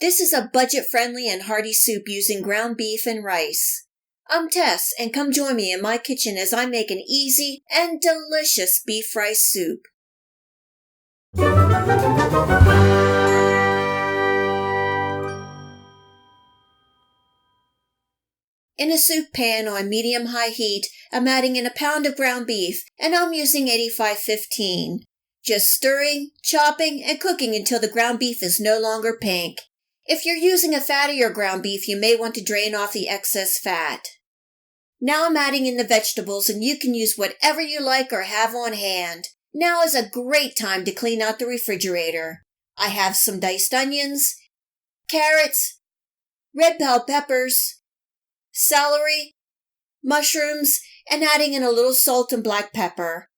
This is a budget-friendly and hearty soup using ground beef and rice. I'm Tess, and come join me in my kitchen as I make an easy and delicious beef rice soup. In a soup pan on medium-high heat, I'm adding in a pound of ground beef, and I'm using 85/15. Just stirring, chopping, and cooking until the ground beef is no longer pink. If you're using a fattier ground beef, you may want to drain off the excess fat. Now I'm adding in the vegetables, and you can use whatever you like or have on hand. Now is a great time to clean out the refrigerator. I have some diced onions, carrots, red bell peppers, celery, mushrooms, and adding in a little salt and black pepper.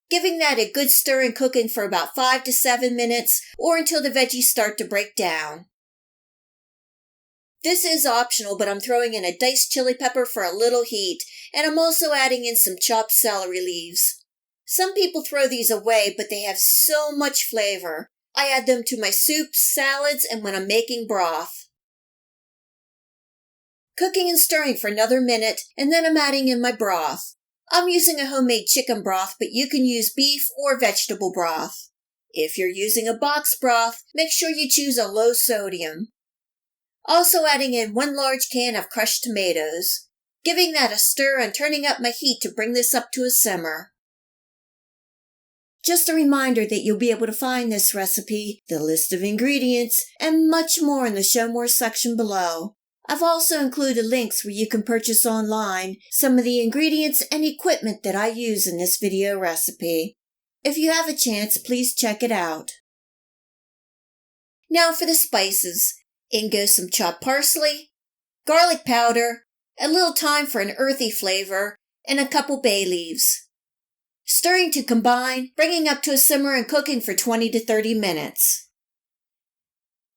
Giving that a good stir and cooking for about 5 to 7 minutes or until the veggies start to break down. This is optional, but I'm throwing in a diced chili pepper for a little heat, and I'm also adding in some chopped celery leaves. Some people throw these away, but they have so much flavor. I add them to my soups, salads, and when I'm making broth. Cooking and stirring for another minute, and then I'm adding in my broth. I'm using a homemade chicken broth, but you can use beef or vegetable broth. If you're using a box broth, make sure you choose a low sodium. Also adding in 1 large can of crushed tomatoes. Giving that a stir and turning up my heat to bring this up to a simmer. Just a reminder that you'll be able to find this recipe, the list of ingredients, and much more in the Show More section below. I've also included links where you can purchase online some of the ingredients and equipment that I use in this video recipe. If you have a chance, please check it out. Now for the spices. In goes some chopped parsley, garlic powder, a little thyme for an earthy flavor, and a couple bay leaves. Stirring to combine, bringing up to a simmer and cooking for 20 to 30 minutes.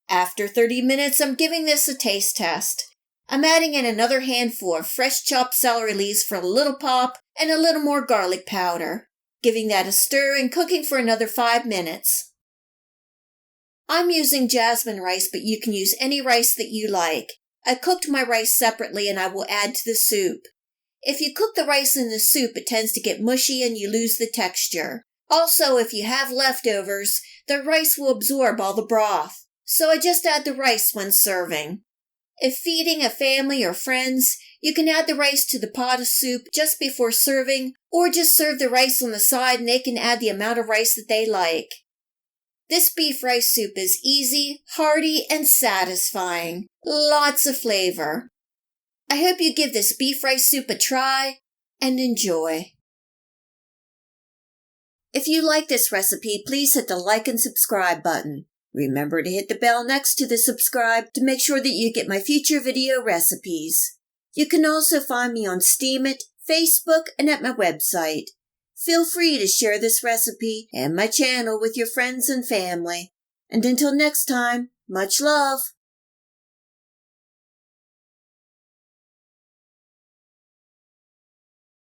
After 30 minutes, I'm giving this a taste test. I'm adding in another handful of fresh chopped celery leaves for a little pop and a little more garlic powder. Giving that a stir and cooking for another 5 minutes. I'm using jasmine rice, but you can use any rice that you like. I cooked my rice separately and I will add to the soup. If you cook the rice in the soup, it tends to get mushy and you lose the texture. Also, if you have leftovers, the rice will absorb all the broth. So I just add the rice when serving. If feeding a family or friends, you can add the rice to the pot of soup just before serving, or just serve the rice on the side and they can add the amount of rice that they like. This beef rice soup is easy, hearty, and satisfying. Lots of flavor. I hope you give this beef rice soup a try and enjoy. If you like this recipe, please hit the like and subscribe button. Remember to hit the bell next to the subscribe to make sure that you get my future video recipes. You can also find me on Steemit, Facebook, and at my website. Feel free to share this recipe and my channel with your friends and family. And until next time, much love.